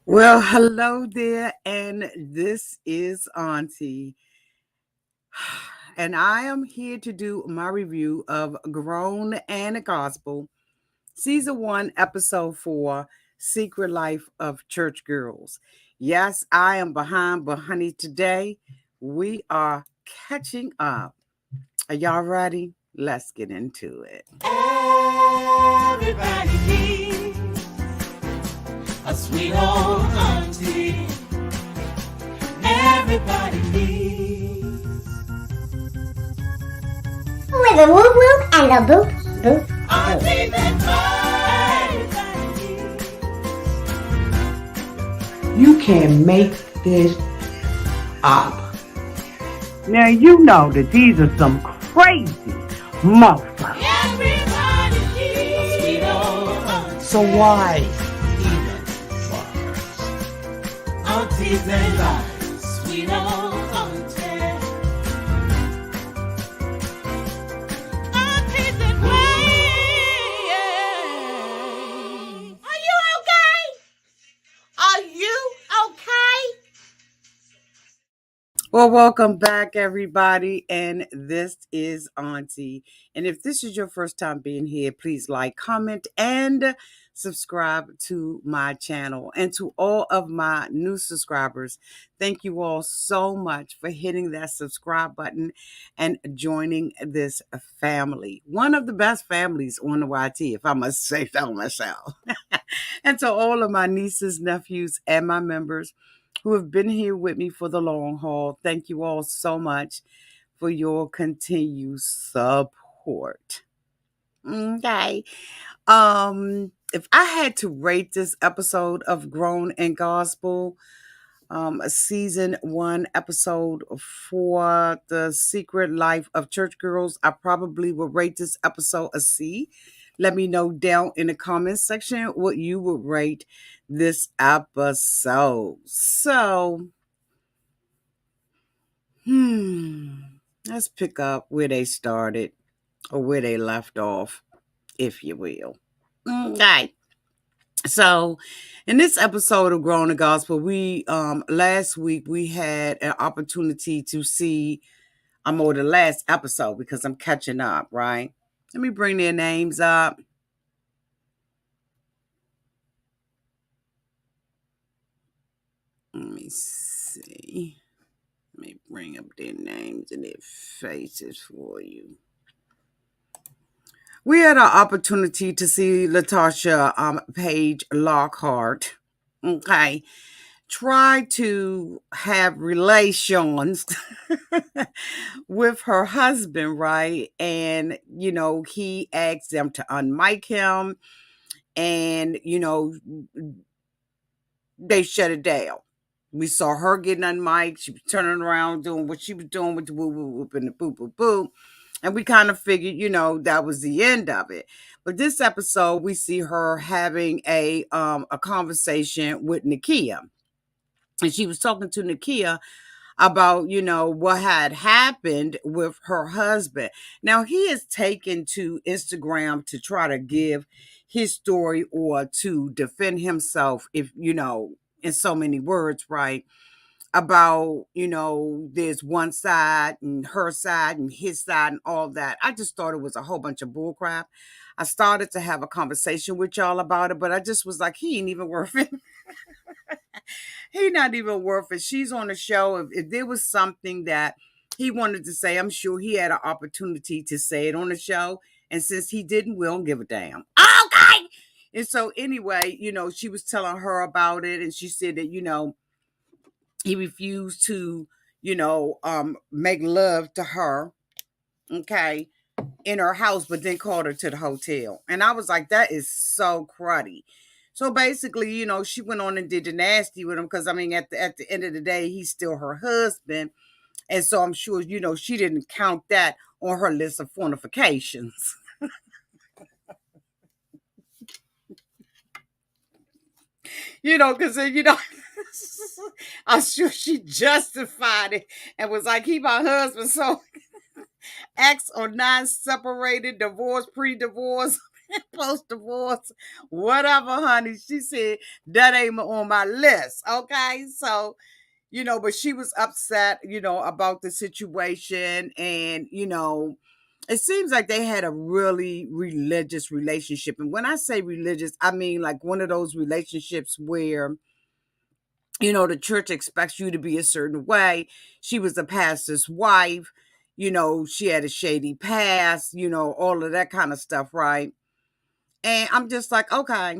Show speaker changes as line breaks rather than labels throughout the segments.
Well, hello there, and this is Auntie. And I am here to do my review of Grown and Gospel, Season 1, Episode 4, Secret Life of Church Girls. Yes, I am behind, but honey, today we are catching up. Are y'all ready? Let's get into it.
Everybody needs a sweet old auntie. Everybody needs.
With a whoop whoop and a boop boop.
Auntie that everybody needs.
You can make this up.
Now you know that these are some crazy motherfuckers.
Everybody needs a sweet old auntie.
So why even bother?
Aunties and lives, sweet old auntie. Aunties and ways. Are you okay? Are you okay?
Well, welcome back, everybody, and this is Auntie. And if this is your first time being here, please like, comment, and subscribe to my channel. And to all of my new subscribers, thank you all so much for hitting that subscribe button and joining this family. One of the best families on the YT, if I must say so myself. And to all of my nieces, nephews, and my members who have been here with me for the long haul. Thank you all so much for your continued support. Okay. If I had to rate this episode of Grown and Gospel, season 1, episode 4, The Secret Life of Church Girls, I probably would rate this episode a C. Let me know down in the comments section what you would rate this episode. So, let's pick up where they started or where they left off, if you will. Okay. So, in this episode of Growing the Gospel, we last week we had an opportunity to see or the last episode because I'm catching up, right? Let me bring their names up. Let me see. Let me bring up their names and their faces for you. We had an opportunity to see Latasha Page Lockhart, okay, try to have relations with her husband, right? And, he asked them to unmic him and, they shut it down. We saw her getting unmiked. She was turning around, doing what she was doing with the woo woo whoop and the boo boo boo. And we kind of figured, that was the end of it. But this episode, we see her having a conversation with Nakia. And she was talking to Nakia about, what had happened with her husband. Now, he has taken to Instagram to try to give his story or to defend himself, if, in so many words, right? About, there's one side and her side and his side and all that. I just thought it was a whole bunch of bullcrap. I started to have a conversation with y'all about it, but I just was like, he ain't even worth it. He not even worth it. She's on the show. If there was something that he wanted to say, I'm sure he had an opportunity to say it on the show. And since he didn't, we don't give a damn. Okay. And so anyway, she was telling her about it. And she said that, he refused to, make love to her. Okay. In her house, but then called her to the hotel. And I was like, that is so cruddy. So basically, she went on and did the nasty with him because, at the end of the day, he's still her husband. And so I'm sure, she didn't count that on her list of fornications. Because, I'm sure she justified it and was like, he my husband. So X or non-separated, divorce, pre-divorce. Post divorce, whatever, honey. She said that ain't on my list. Okay. So, but she was upset, about the situation. And, it seems like they had a really religious relationship. And when I say religious, I mean like one of those relationships where, the church expects you to be a certain way. She was a pastor's wife, she had a shady past, all of that kind of stuff, right? And I'm just like, okay.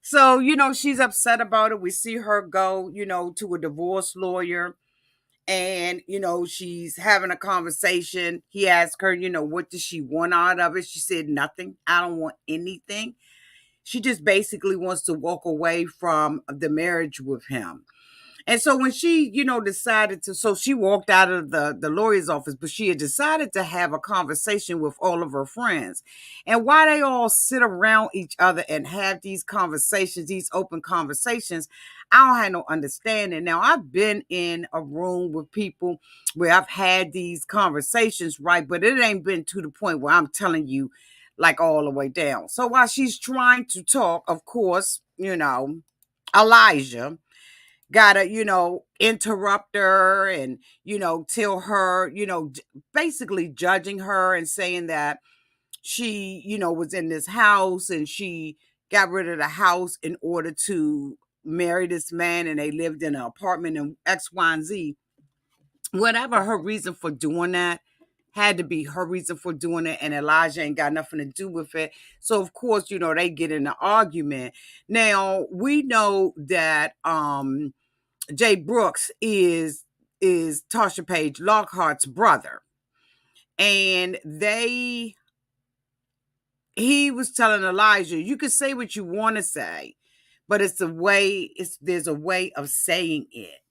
So, she's upset about it. We see her go, to a divorce lawyer, and, she's having a conversation. He asked her, what does she want out of it? She said, nothing. I don't want anything. She just basically wants to walk away from the marriage with him. And so when she, decided to, so she walked out of the lawyer's office, but she had decided to have a conversation with all of her friends. And while they all sit around each other and have these conversations, these open conversations, I don't have no understanding. Now, I've been in a room with people where I've had these conversations, right? But it ain't been to the point where I'm telling you like all the way down. So while she's trying to talk, of course, Elijah gotta, interrupt her and, tell her, basically judging her and saying that she, was in this house and she got rid of the house in order to marry this man and they lived in an apartment in X, Y, and Z. Whatever her reason for doing that had to be her reason for doing it, and Elijah ain't got nothing to do with it. So of course, they get in an argument. Now we know that Jay Brooks is Tasha Page Lockhart's brother. And he was telling Elijah, you can say what you want to say, but there's a way of saying it.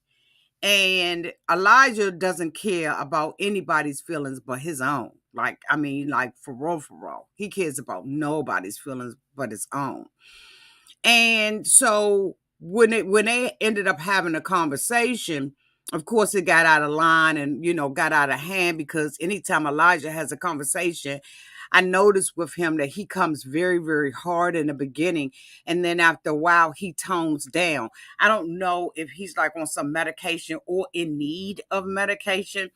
And Elijah doesn't care about anybody's feelings but his own. Like, I mean, like for real. He cares about nobody's feelings but his own. And so when they ended up having a conversation, of course it got out of line and got out of hand, because anytime Elijah has a conversation, I notice with him that he comes very, very hard in the beginning, and then after a while he tones down. I don't know if he's like on some medication or in need of medication,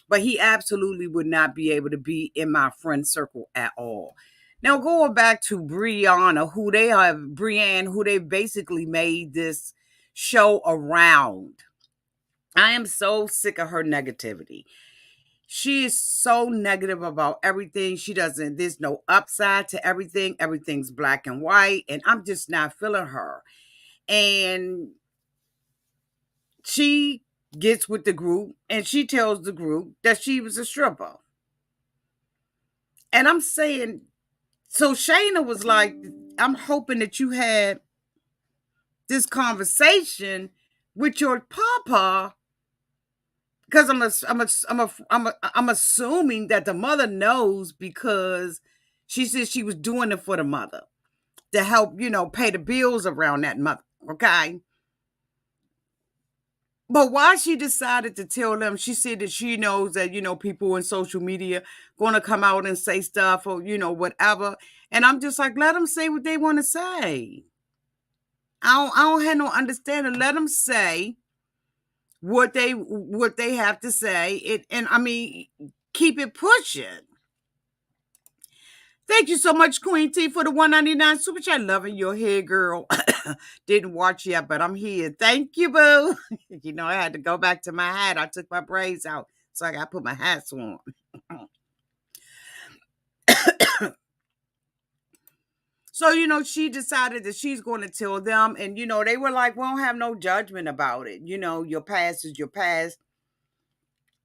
but he absolutely would not be able to be in my friend circle at all. Now, going back to Brianne, who they basically made this show around. I am so sick of her negativity. She is so negative about everything. There's no upside to everything. Everything's black and white. And I'm just not feeling her. And she gets with the group and she tells the group that she was a stripper. And I'm saying, so Shayna was like, I'm hoping that you had this conversation with your papa, because I'm assuming that the mother knows, because she said she was doing it for the mother to help, pay the bills around that mother. Okay. But why she decided to tell them, she said that she knows that, people in social media going to come out and say stuff or, whatever. And I'm just like, let them say what they want to say. I don't have no understanding. Let them say what they have to say. And I mean, keep it pushing. Thank you so much, Queen T, for the 199 super chat. Loving your hair, girl. Didn't watch yet, but I'm here. Thank you, boo. I had to go back to my hat. I took my braids out, so I got to put my hats on. So, she decided that she's going to tell them. And, they were like, we don't have no judgment about it. Your past is your past.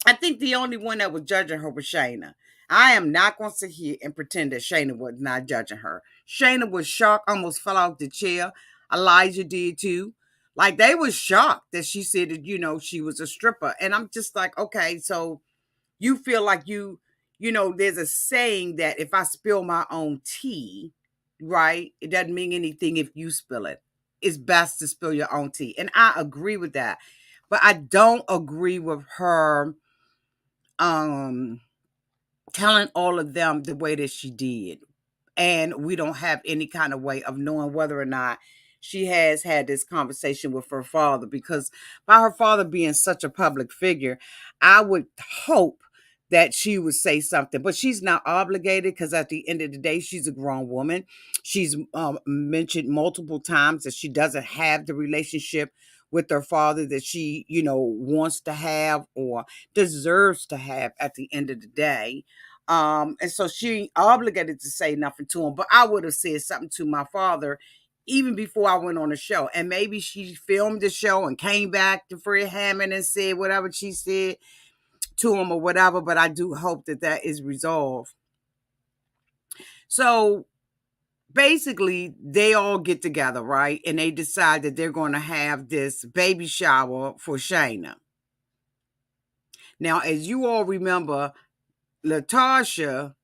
I think the only one that was judging her was Shayna. I am not going to sit here and pretend that Shayna was not judging her. Shayna was shocked, almost fell out the chair. Elijah did too. Like, they were shocked that she said that, she was a stripper. And I'm just like, okay, so you feel like there's a saying that if I spill my own tea, right, it doesn't mean anything if you spill it. It's best to spill your own tea. And I agree with that. But I don't agree with her telling all of them the way that she did. And we don't have any kind of way of knowing whether or not she has had this conversation with her father, because by her father being such a public figure, I would hope that she would say something, but she's not obligated, because at the end of the day, she's a grown woman. She's mentioned multiple times that she doesn't have the relationship with her father that she, wants to have or deserves to have at the end of the day. And so she ain't obligated to say nothing to him, but I would have said something to my father even before I went on the show. And maybe she filmed the show and came back to Fred Hammond and said whatever she said to him or whatever, but I do hope that that is resolved. So basically, they all get together, right? And they decide that they're going to have this baby shower for Shayna. Now, as you all remember, Latasha.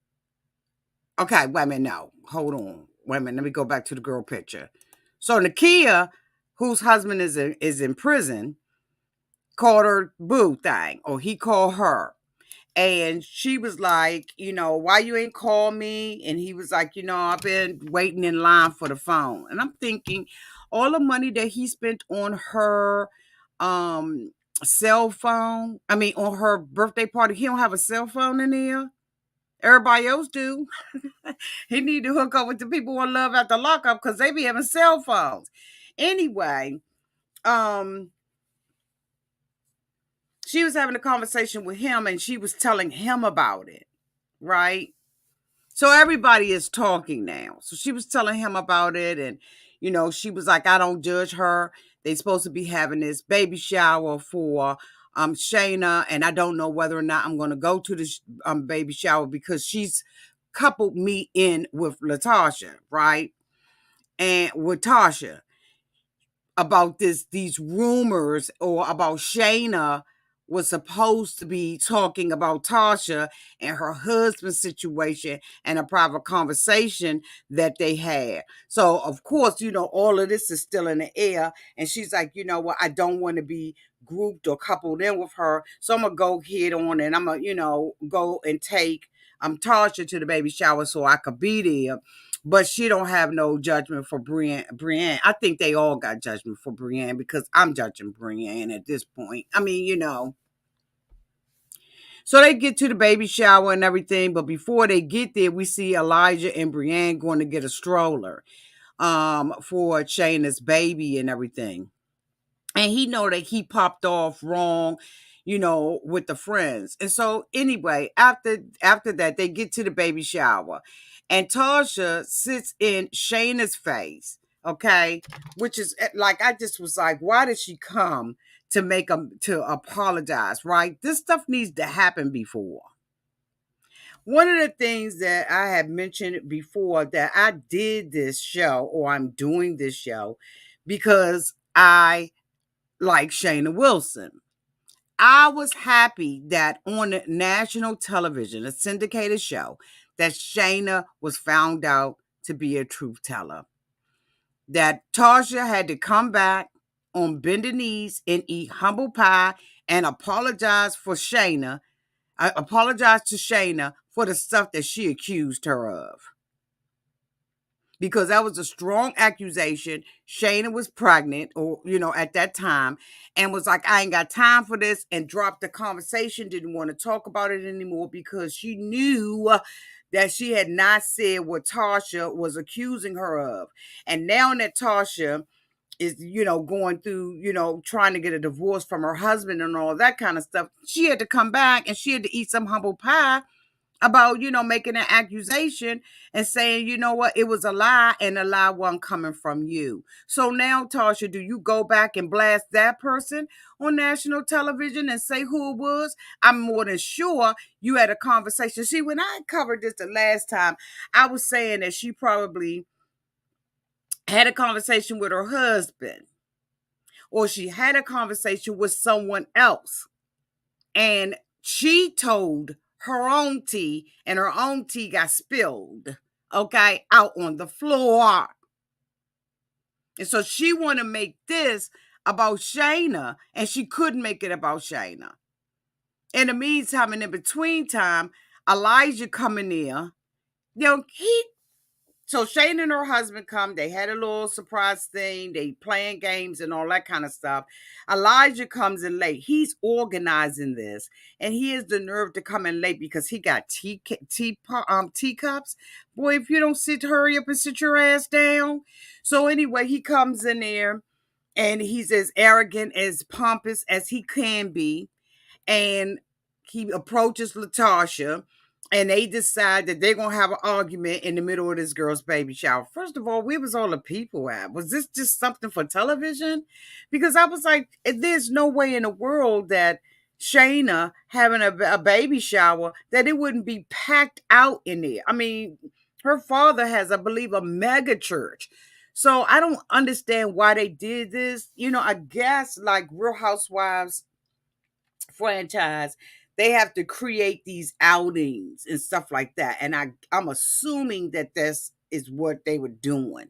Okay, wait a minute. No, hold on. Wait a minute. Let me go back to the girl picture. So Nakia, whose husband is in prison, called her boo thing, or he called her. And she was like, why you ain't call me? And he was like, I've been waiting in line for the phone. And I'm thinking, all the money that he spent on her cell phone, on her birthday party, he don't have a cell phone in there. Everybody else do. He need to hook up with the people on Love After Lockup, because they be having cell phones. Anyway, she was having a conversation with him and she was telling him about it, right? So everybody is talking now. So she was telling him about it, and she was like, I don't judge her. They supposed to be having this baby shower for Shayna, and I don't know whether or not I'm going to go to this baby shower, because she's coupled me in with Latasha, right? And with Tasha, about these rumors, or about Shayna was supposed to be talking about Tasha and her husband's situation and a private conversation that they had. So of course, all of this is still in the air. And she's like, you know what, I don't want to be grouped or coupled in with her. So I'm gonna go head on and I'm gonna, go and take Tasha to the baby shower so I could be there. But she don't have no judgment for Brienne. I think they all got judgment for Brienne, because I'm judging Brienne at this point. So they get to the baby shower and everything, but before they get there, we see Elijah and Brienne going to get a stroller for Shayna's baby and everything. And he know that he popped off wrong, with the friends. And so anyway, after that, they get to the baby shower, and Tasha sits in Shayna's face, okay, which is like, I just was like, why did she come to apologize, right? This stuff needs to happen before. One of the things that I had mentioned before, that I did this show, or I'm doing this show, because I like Shayna Wilson. I was happy that on national television, a syndicated show, that Shayna was found out to be a truth teller. That Tasha had to come back on bended knees and eat humble pie and apologize to Shayna for the stuff that she accused her of. Because that was a strong accusation. Shayna was pregnant, or, at that time, and was like, I ain't got time for this, and dropped the conversation, didn't want to talk about it anymore, because she knew that she had not said what Tasha was accusing her of. And now that Tasha is, going through, trying to get a divorce from her husband and all that kind of stuff, she had to come back and she had to eat some humble pie about, making an accusation and saying, you know what, it was a lie, and the lie wasn't coming from you. So now, Tasha, do you go back and blast that person on national television and say who it was? I'm more than sure you had a conversation. See, when I covered this the last time, I was saying that she probably had a conversation with her husband, or she had a conversation with someone else, and she told her own tea, and her own tea got spilled, okay, out on the floor. And so she want to make this about Shayna, and she couldn't make it about Shayna. In the meantime, and in between time, Elijah coming there, he So Shane and her husband come. They had a little surprise thing. They playing games and all that kind of stuff. Elijah comes in late. He's organizing this, and he has the nerve to come in late because he got teacups. Boy, if you don't hurry up and sit your ass down. So anyway, he comes in there, and he's as arrogant, as pompous as he can be, and he approaches Latasha, and they decide that they're gonna have an argument in the middle of this girl's baby shower. First of all, where was all the people at? Was this just something for television? Because I was like, there's no way in the world that Shayna having a baby shower that it wouldn't be packed out in there. I mean, her father has, I believe, a mega church. So I don't understand why they did this. I guess like Real Housewives franchise, they have to create these outings and stuff like that. And I'm assuming that this is what they were doing.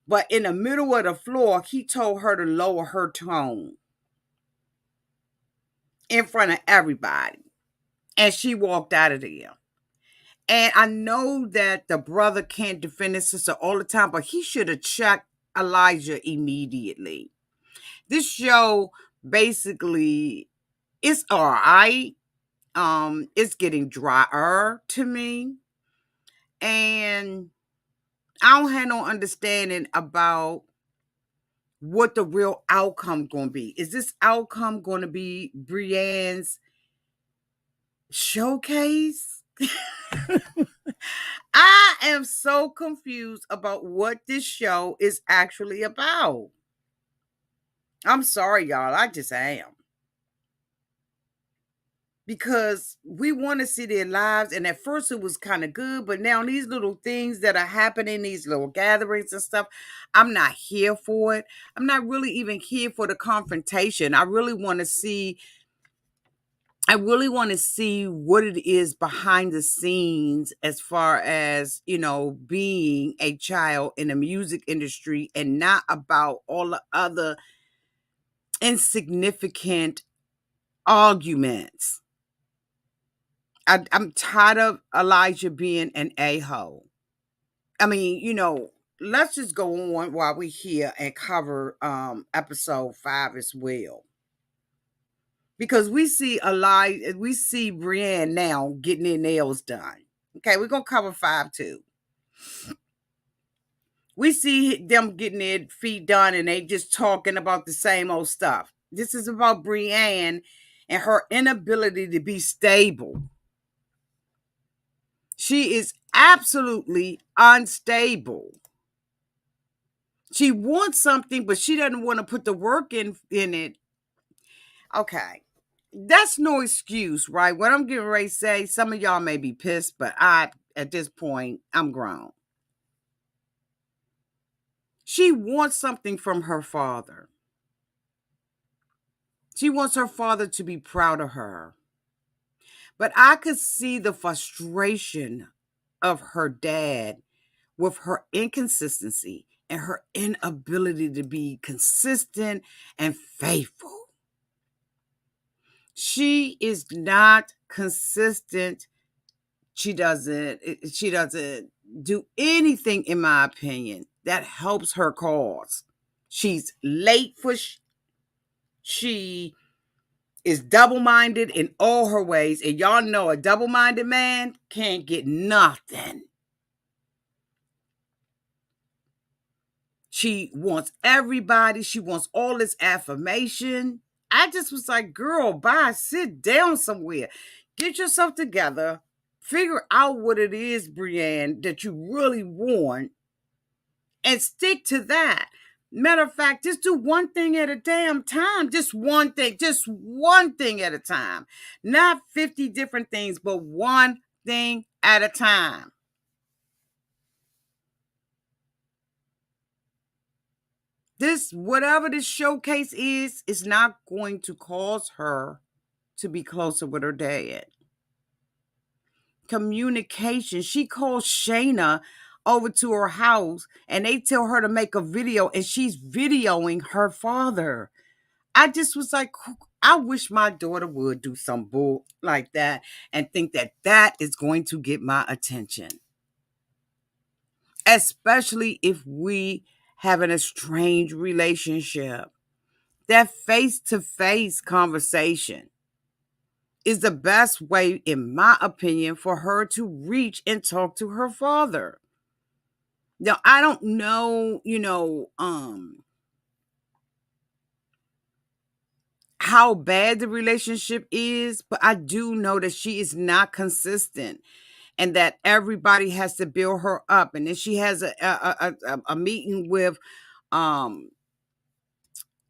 But in the middle of the floor, he told her to lower her tone in front of everybody. And she walked out of there. And I know that the brother can't defend his sister all the time, but he should have checked Elijah immediately. This show basically is all right. It's getting drier to me, and I don't have no understanding about what the real outcome going to be. Is this outcome going to be Brienne's showcase? I am so confused about what this show is actually about. I'm sorry, y'all. I just am. Because we want to see their lives. And at first it was kind of good, but now these little things that are happening, these little gatherings and stuff, I'm not here for it. I'm not really even here for the confrontation. I really want to see what it is behind the scenes as far as, being a child in the music industry, and not about all the other insignificant arguments. I'm tired of Elijah being an a-hole. I mean, let's just go on while we're here and cover episode 5 as well. Because we see Brienne now getting their nails done. Okay, we're gonna cover 5 too. We see them getting their feet done and they just talking about the same old stuff. This is about Brienne and her inability to be stable. She is absolutely unstable. She wants something, but she doesn't want to put the work in it. Okay. That's no excuse, right? What I'm getting ready to say, some of y'all may be pissed, but at this point, I'm grown. She wants something from her father. She wants her father to be proud of her. But I could see the frustration of her dad with her inconsistency and her inability to be consistent and faithful. She is not consistent. She doesn't do anything, in my opinion, that helps her cause. She's late she is double-minded in all her ways. And y'all know a double-minded man can't get nothing. She wants everybody. She wants all this affirmation. I just was like, girl, bye. Sit down somewhere. Get yourself together. Figure out what it is, Brienne, that you really want. And stick to that. Matter of fact, just do one thing at a damn time. Just one thing at a time. Not 50 different things, but one thing at a time. Whatever this showcase is not going to cause her to be closer with her dad. Communication. She calls Shayna over to her house and they tell her to make a video and she's videoing her father. I just was like, I wish my daughter would do some bull like that and think that is going to get my attention. especially if we have an estranged relationship. That face-to-face conversation is the best way, in my opinion, for her to reach and talk to her father. Now, I don't know, how bad the relationship is, but I do know that she is not consistent and that everybody has to build her up. And then she has a meeting with um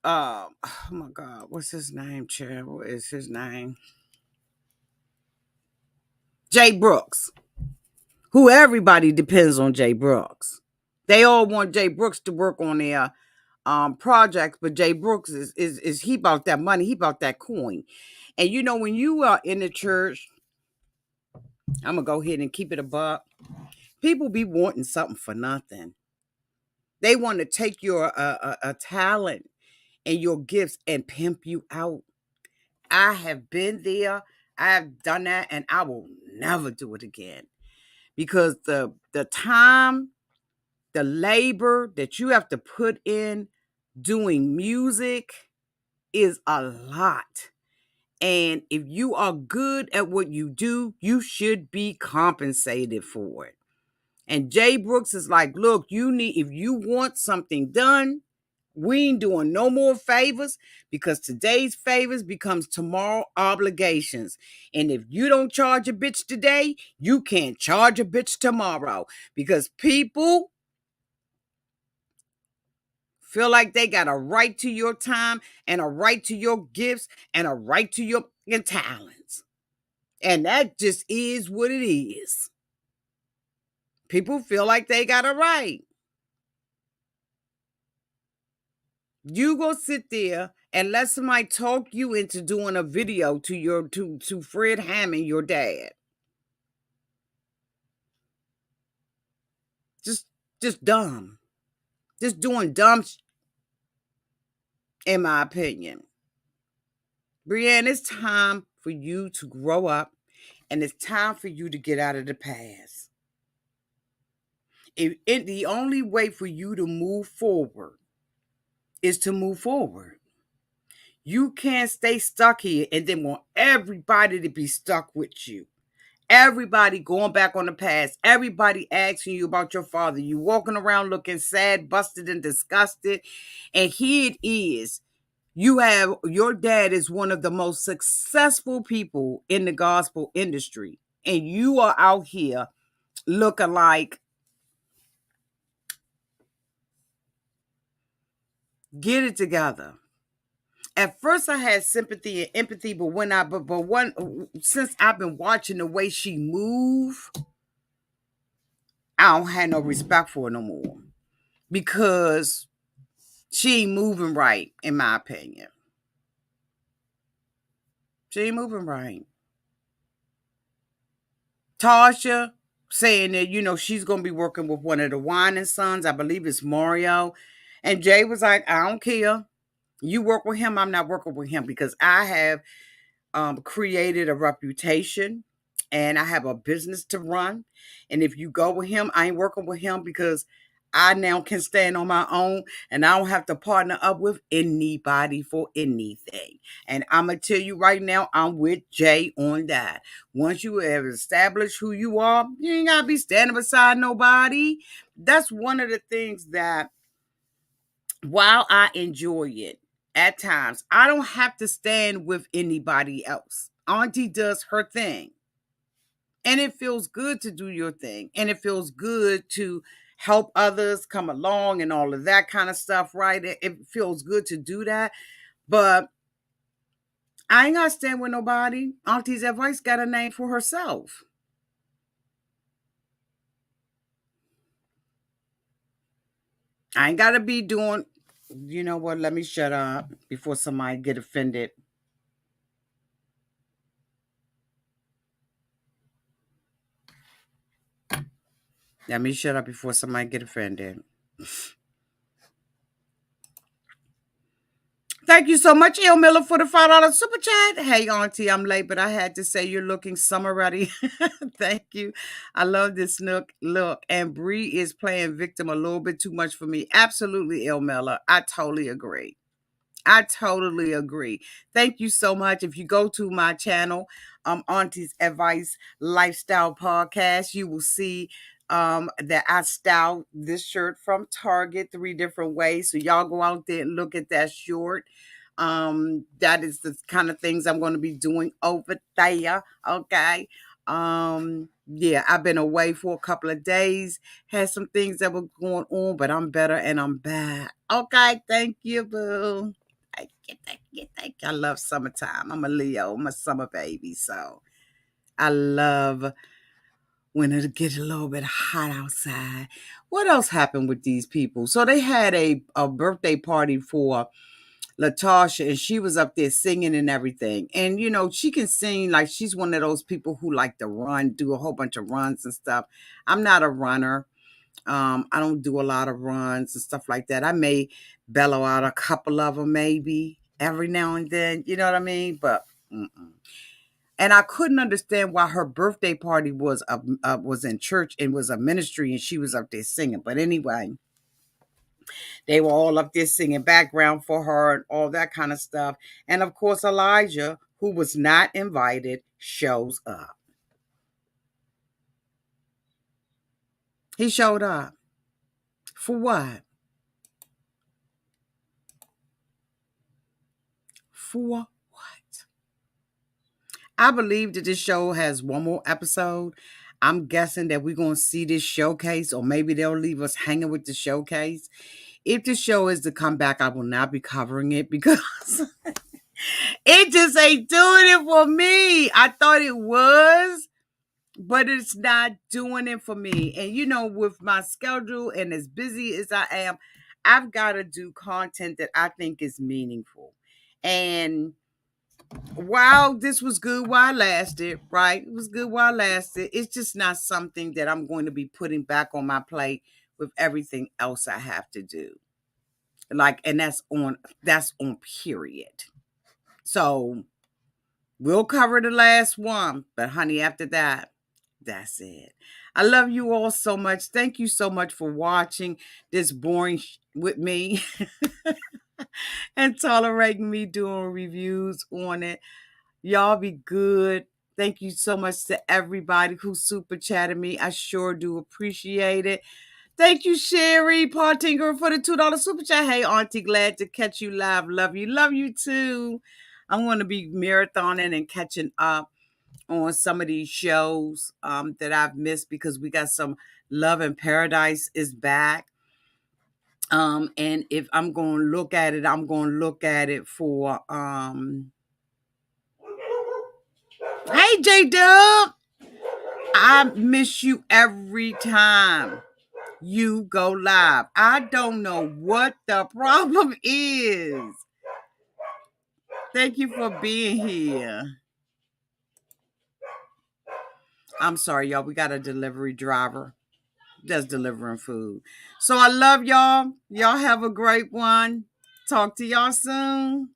oh my god, what's his name, Chad? What is his name? Jay Brooks, who everybody depends on. Jay Brooks. They all want Jay Brooks to work on their projects, but Jay Brooks is he about that money, he about that coin. And when you are in the church, I'm gonna go ahead and keep it a buck. People be wanting something for nothing. They want to take your a talent and your gifts and pimp you out. I have been there. I have done that, and I will never do it again because the time, the labor that you have to put in doing music is a lot. And if you are good at what you do, you should be compensated for it. And Jay Brooks is like, look, if you want something done, we ain't doing no more favors because today's favors becomes tomorrow obligations. And if you don't charge a bitch today, you can't charge a bitch tomorrow because people feel like they got a right to your time and a right to your gifts and a right to your talents. And that just is what it is. People feel like they got a right. You go sit there and let somebody talk you into doing a video to Fred Hammond, your dad. Just dumb. Just doing dumb in my opinion. Brianna, it's time for you to grow up and it's time for you to get out of the past. The only way for you to move forward is to move forward. You can't stay stuck here and then want everybody to be stuck with you. Everybody going back on the past. Everybody asking you about your father. You walking around looking sad, busted, and disgusted. And here it is. Your dad is one of the most successful people in the gospel industry. And you are out here looking like, get it together. At first I had sympathy and empathy, but since I've been watching the way she move, I don't have no respect for her no more. Because she ain't moving right, in my opinion. She ain't moving right. Tasha saying that, she's going to be working with one of the whining sons. I believe it's Mario. And Jay was like, I don't care. You work with him. I'm not working with him because I have created a reputation and I have a business to run. And if you go with him, I ain't working with him because I now can stand on my own and I don't have to partner up with anybody for anything. And I'm going to tell you right now, I'm with Jay on that. Once you have established who you are, you ain't got to be standing beside nobody. That's one of the things that, while I enjoy it, at times, I don't have to stand with anybody else. Auntie does her thing. And it feels good to do your thing. And it feels good to help others come along and all of that kind of stuff, right? It feels good to do that. But I ain't got to stand with nobody. Auntie's advice got a name for herself. I ain't got to be doing, you know what? Let me shut up before somebody get offended. Let me shut up before somebody get offended. Thank you so much, Il Miller, for the $5 super chat. Hey, Auntie, I'm late, but I had to say you're looking summer ready. Thank you. I love this look. And Bree is playing victim a little bit too much for me. Absolutely, Il Miller. I totally agree. I totally agree. Thank you so much. If you go to my channel, Auntie's Advice Lifestyle Podcast, you will see that I styled this shirt from Target 3 different ways. So y'all go out there and look at that short. That is the kind of things I'm going to be doing over there. Okay. Yeah, I've been away for a couple of days, had some things that were going on, but I'm better and I'm back. Okay, thank you, boo. Thank you. I love summertime. I'm a Leo. I'm a summer baby. So I love when it gets a little bit hot outside. What else happened with these people? So they had a birthday party for Latasha, and she was up there singing and everything. And, you know, she can sing like she's one of those people who like to run, do a whole bunch of runs and stuff. I'm not a runner. I don't do a lot of runs and stuff like that. I may bellow out a couple of them maybe every now and then, you know what I mean? But and I couldn't understand why her birthday party was in church and was a ministry and she was up there singing. But anyway, they were all up there singing background for her and all that kind of stuff. And of course, Elijah, who was not invited, shows up. He showed up. For what? For what? I believe that this show has one more episode. I'm guessing that we're going to see this showcase, or maybe they'll leave us hanging with the showcase. If the show is to come back, I will not be covering it because it just ain't doing it for me. I thought it was, but it's not doing it for me. And, you know, with my schedule and as busy as I am, I've got to do content that I think is meaningful. And while this was good while it lasted, right? It was good while it lasted. It's just not something that I'm going to be putting back on my plate with everything else I have to do. Like, and that's on period. So we'll cover the last one, but honey, after that, that's it. I love you all so much. Thank you so much for watching this boring with me and tolerating me doing reviews on it. Y'all be good. Thank you so much to everybody who super chatted me. I sure do appreciate it. Thank you, Sherry Partinger, for the $2 super chat. Hey, Auntie, glad to catch you live. Love you. Love you too. I'm going to be marathoning and catching up on some of these shows that I've missed because we got some Love in Paradise is back. And if I'm going to look at it, I'm going to look at it for hey, J-Dub. I miss you every time you go live. I don't know what the problem is. Thank you for being here. I'm sorry, y'all. We got a delivery driver that's delivering food. So I love y'all. Y'all have a great one. Talk to y'all soon.